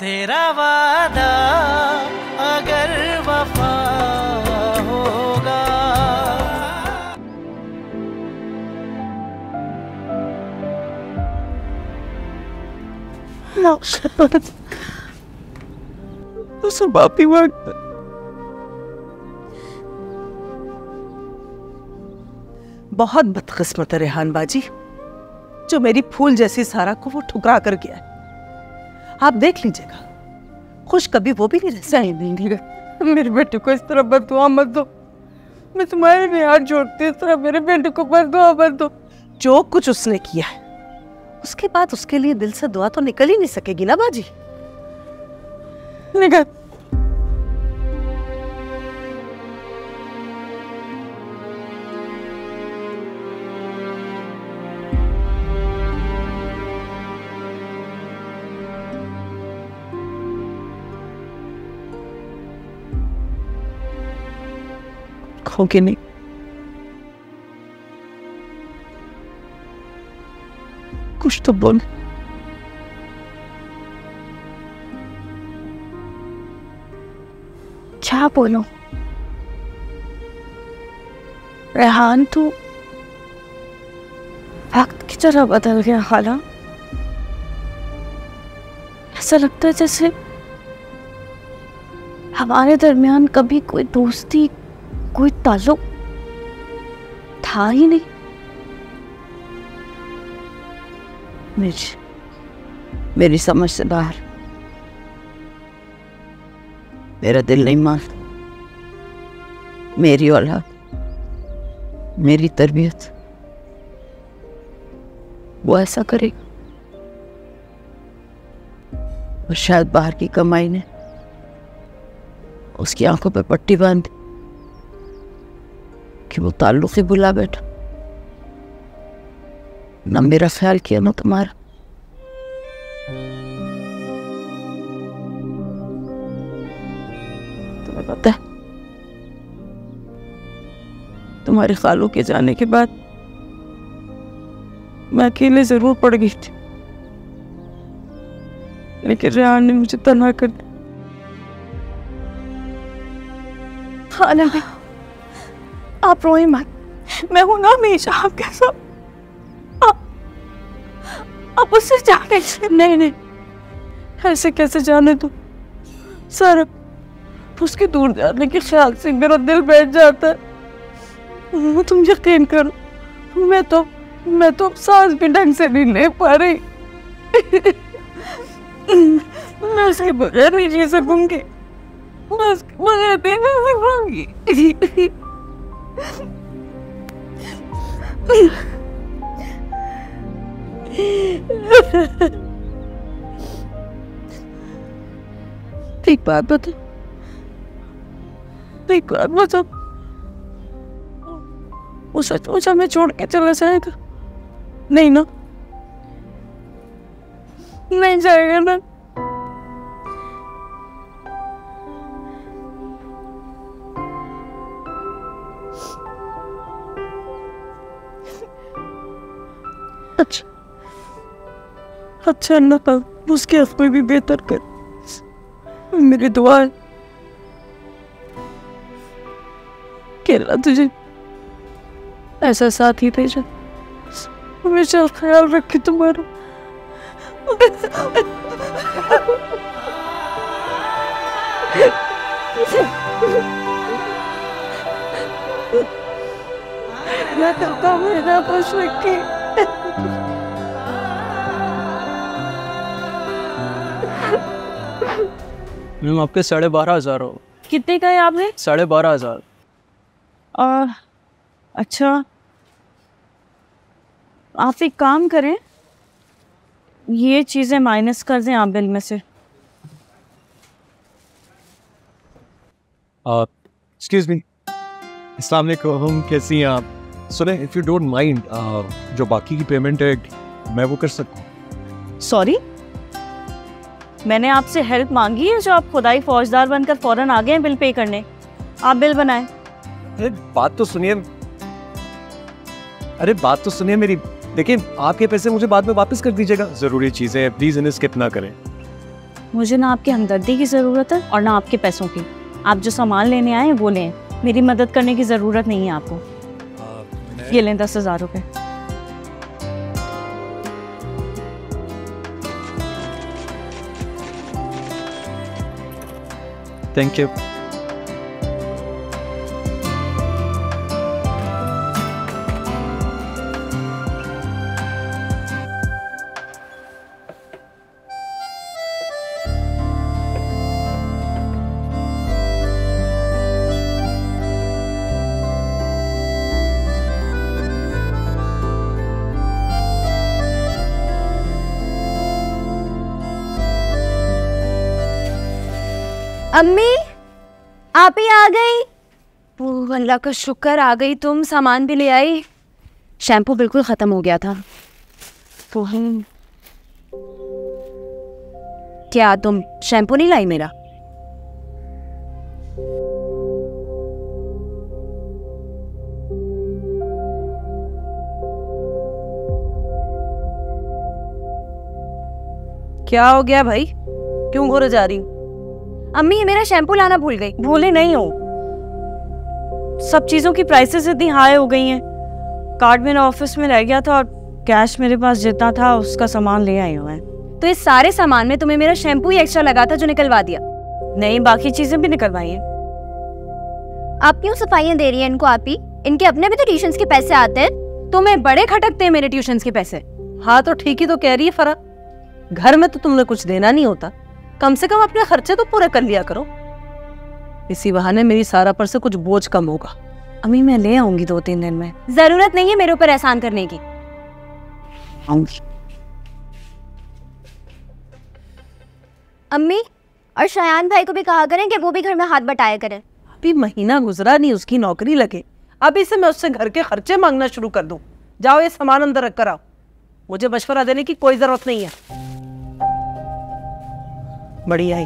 तेरा वादा अगर वफा होगा। तो सब आप ही वक्त बहुत बदकिस्मत है रेहान बाजी, जो मेरी फूल जैसी सारा को वो ठुकरा कर गया है। आप देख लीजिएगा, खुश कभी वो भी नहीं रह सकती। नहीं, मेरे बेटे को इस तरह बददुआ मत दो। मैं तुम्हारे लिए हाथ जोड़ती हूँ, इस तरह मेरे बेटे को बददुआ मत दो। जो कुछ उसने किया है उसके बाद उसके लिए दिल से दुआ तो निकल ही नहीं सकेगी ना बाजी। निकल। होगी नहीं, कुछ तो बोल। क्या बोलूं रेहान, तू वक्त की तरह बदल गया। हाला ऐसा लगता है जैसे हमारे दरमियान कभी कोई दोस्ती, कोई ताल्लुक था ही नहीं। मेरी समझ से बाहर। मेरा दिल नहीं मानता। मेरी औलाद, मेरी तरबियत, वो ऐसा करेगा। और शायद बाहर की कमाई ने उसकी आंखों पर पट्टी बांधी कि वो ताल्लुक ही भुला बैठा। ना मेरा ख्याल किया ना तुम्हारा। तुम्हें पता है, तुम्हारे खालू के जाने के बाद मैं अकेले जरूर पड़ गई थी, लेकिन रेहान ने मुझे तन्हा कर दिया। खाला भी, आप रोए मत, मैं हूं ना हमेशा आपके साथ। आप उससे जाने। नहीं, ऐसे कैसे जाने दो सर। उसके दूर जाने के ख्याल से मेरा दिल बैठ जाता है। तुम यकीन करो, मैं तो सांस भी ढंग से नहीं ले पा रही। मैं उसके बगैर नहीं जी सकूंगी। मैं उसके बगैर नहीं जी सकूंगी। एक बात बता, वो सचमुच हमें छोड़ के चला जाएगा? नहीं ना? नहीं जाएगा ना? अच्छा अल्लाह उसके हक में भी बेहतर कर। मेरी दुआ है कि अल्लाह तुझे ऐसा साथी भेजा, हमेशा ख्याल रखे तुम्हारा। मैं करता हूँ मेरा खुश रखे। मैम आपके 12,500 हो। कितने का है आपने? 12,500। अच्छा, आप एक काम करें, ये चीज़ें माइनस कर दें आप बिल में से। एक्सक्यूज मी, अस्सलाम वालेकुम, कैसी हैं आप? सुने, इफ़ यू डोंट माइंड, जो बाकी की पेमेंट है मैं वो कर सकता हूँ। सॉरी, मैंने आपसे हेल्प मांगी है जो आप खुदाई फौजदार बनकर फौरन आ गए हैं बिल पे करने। आप बिल बनाएं। अरे बात तो सुनिए, मेरी। देखिए, आपके पैसे मुझे बाद में वापस कर दीजिएगा। ज़रूरी चीज़ें प्लीज़ इन्हें स्किप ना करें। मुझे ना आपकी हमदर्दी की ज़रूरत है और ना आपके पैसों की। आप जो सामान लेने आए हैं वो लें, मेरी मदद करने की ज़रूरत नहीं है आपको। ये लें 10,000 रुपये। Thank you. अम्मी आप ही आ गई। ओह अल्लाह का शुक्र, आ गई तुम, सामान भी ले आई। शैम्पू बिल्कुल ख़त्म हो गया था। तो क्या तुम शैम्पू नहीं लाई मेरा? क्या हो गया भाई, क्यों घोरे जा रही हूँ? अम्मी ये मेरा शैम्पू लाना भूल गई। भूले नहीं हो, सब चीज़ों की प्राइसेस इतनी हाई हो गई हैं। कार्ड मेरा ऑफिस में रह गया था और कैश मेरे पास जितना था उसका सामान ले आई हूँ मैं। तो इस सारे सामान में तुम्हें मेरा शैम्पू ही एक्स्ट्रा लगा था जो निकलवा दिया। नहीं, बाकी चीज़ें भी निकलवाई हैं। आप क्यों सफाइयाँ दे रही हैं इनको? आप ही इनके अपने भी तो ट्यूशन्स के पैसे आते हैं। तुम्हें बड़े खटकते हैं मेरे ट्यूशन्स के पैसे। हाँ तो ठीक ही तो कह रही है फरा, घर में तो तुमने कुछ देना नहीं होता, कम से कम अपने खर्चे तो पूरे कर लिया करो। इसी बहाने मेरी सारा पर से कुछ बोझ कम होगा। अम्मी मैं ले आऊंगी 2-3 दिन में। जरूरत नहीं है मेरे ऊपर एहसान करने की। अम्मी और शयान भाई को भी कहा करें कि वो भी घर में हाथ बटाया करें। अभी महीना गुजरा नहीं उसकी नौकरी लगे, अभी से मैं उससे घर के खर्चे मांगना शुरू कर दूं। जाओ ये सामान अंदर रख कर आओ, मुझे मशवरा देने की कोई जरूरत नहीं है। बड़ी आई।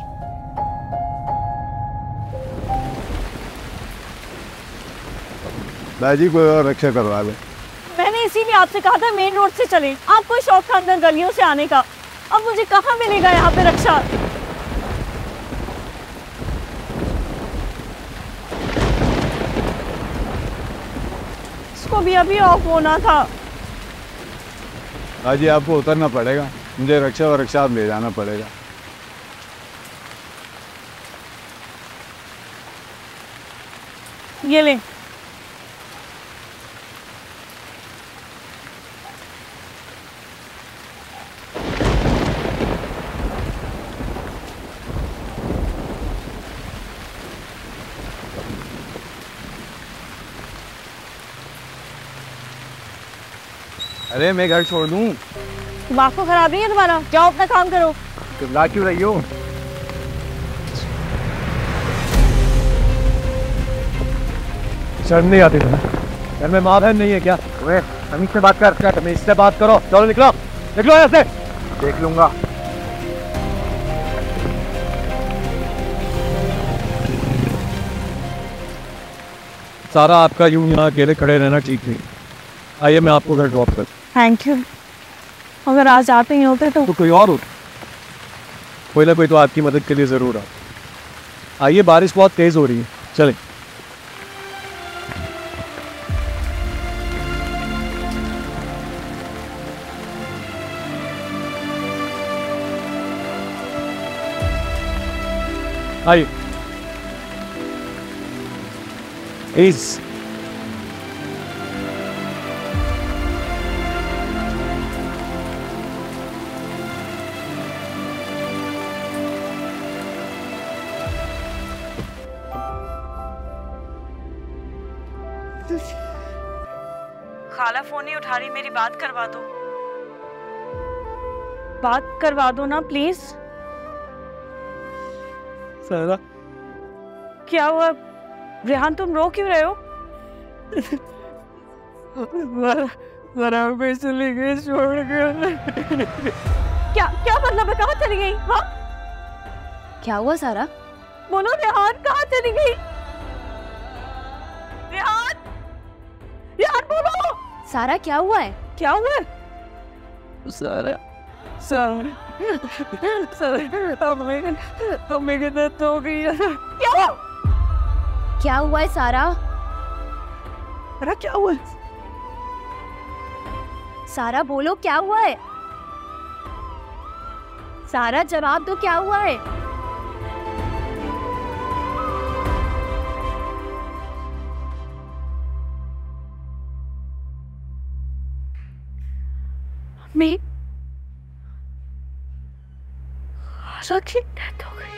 दादी कोई और रक्षा करवा दे। मैंने इसीलिए आपसे कहा था मेन रोड से चलें। आपको शौक था अंदर गलियों से आने का, अब मुझे कहाँ मिलेगा यहाँ पे रक्षा? इसको भी अभी ऑफ होना था। दादी आपको उतरना पड़ेगा, मुझे रक्षा और रक्षा ले जाना पड़ेगा। ये ले। अरे मैं घर छोड़ दूं? दिमाग को खराब नहीं है तुम्हारा? जाओ अपना काम करो। चिल्ला क्यों रही हो? शर्म नहीं आती तुम्हें? घर में माँ बहन नहीं है क्या? हम इससे बात कर, हमें इससे बात करो। चलो निकलो, निकलो यहाँ से। देख लूंगा। सारा आपका यूं यहाँ अकेले खड़े रहना ठीक नहीं। आइए मैं आपको घर ड्रॉप कर। Thank you. अगर आज आप ही होते तो कोई और होता, कोई ना कोई तो आपकी मदद के लिए जरूर आता। आइए बारिश बहुत तेज हो रही है, चलें। आइए प्लीज। खाला फोन नहीं उठा रही, मेरी बात करवा दो। बात करवा दो ना प्लीज। सारा क्या हुआ रेहान, तुम रो क्यों रहे हो? पे चली गई छोड़ के। क्या मतलब है? कहाँ चली गई? हाँ क्या हुआ सारा? बोलो, रेहान कहाँ चली गई? रेहान, रेहान बोलो। सारा क्या हुआ है? क्या हुआ है? सारा अम्मी की डेथ हो गई है। क्या हुआ है सारा? अरे क्या हुआ? सारा बोलो, क्या हुआ है? सारा जवाब दो, क्या हुआ है? अम्मी आशा की डेथ हो गई।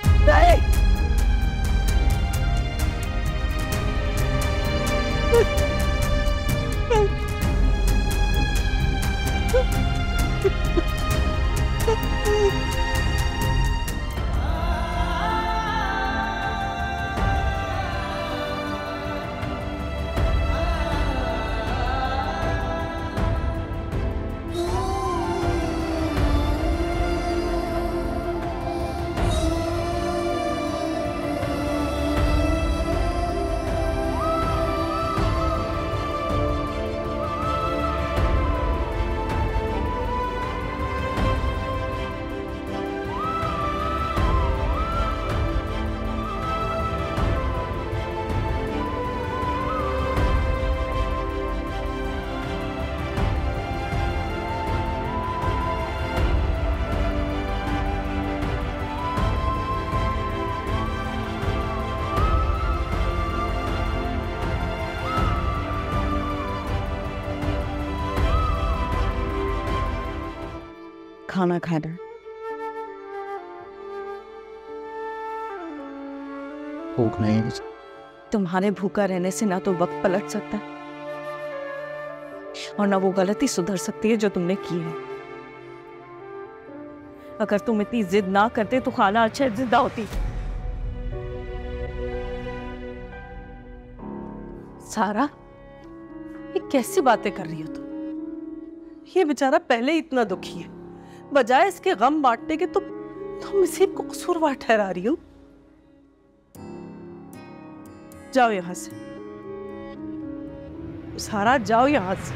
खाना खाना। भूख नहीं है। तुम्हारे भूखा रहने से ना तो वक्त पलट सकता है और ना वो गलती सुधर सकती है जो तुमने की है। अगर तुम इतनी जिद ना करते तो खाना अच्छा जिंदा होती। सारा, ये कैसी बातें कर रही हो तुम? ये बेचारा पहले ही इतना दुखी है, बजाय इसके गम बांटने के तुम इसी को कसूरवार ठहरा रही हो। जाओ यहां से सारा, जाओ यहां से।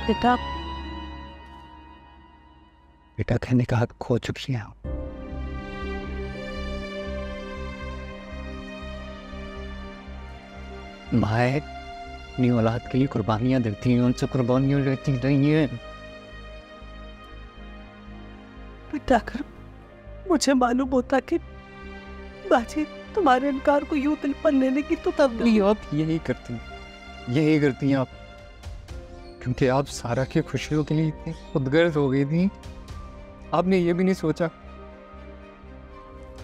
बेटा, बेटा कहने का हक खो चुकी हैं आप। माए अपनी औलाद के लिए कुर्बानियां देती हैं, उनसे कुर्बानियां लेती नहीं है। बेटा अगर मुझे मालूम होता कि बाजी तुम्हारे इनकार को यूं दिल पर लेने की तो तब आप यही करती हैं आप, क्योंकि आप सारा की खुशियों के लिए इतनी खुदगर्ज हो गई थी। आपने ये भी नहीं सोचा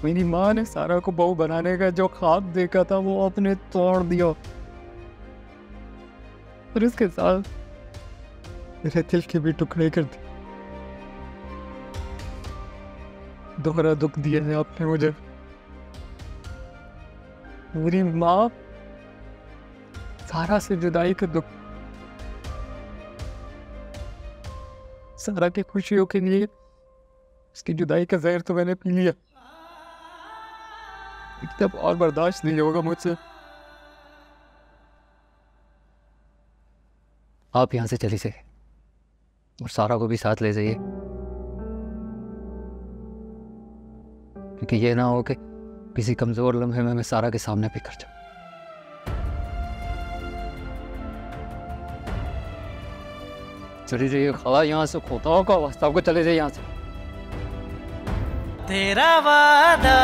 मेरी माँ ने सारा को बहू बनाने का जो ख्वाब देखा था वो आपने तोड़ दिया, और इसके साथ मेरे दिल के भी टुकड़े कर दिए। दोहरा दुख दिया है आपने मुझे। मेरी माँ सारा से जुदाई का दुख, सारा की खुशियों के लिए उसकी जुदाई का जहर तो मैंने पी लिया, तब और बर्दाश्त नहीं होगा मुझसे। आप यहां से चली जाइए और सारा को भी साथ ले जाइए, क्योंकि ये ना हो कि किसी कमजोर लम्हे में मैं सारा के सामने बिखर जाऊं। चले जाइए खाला, यहाँ से खोता का वास्ता, आपको चले जाइए यहाँ से। तेरा वादा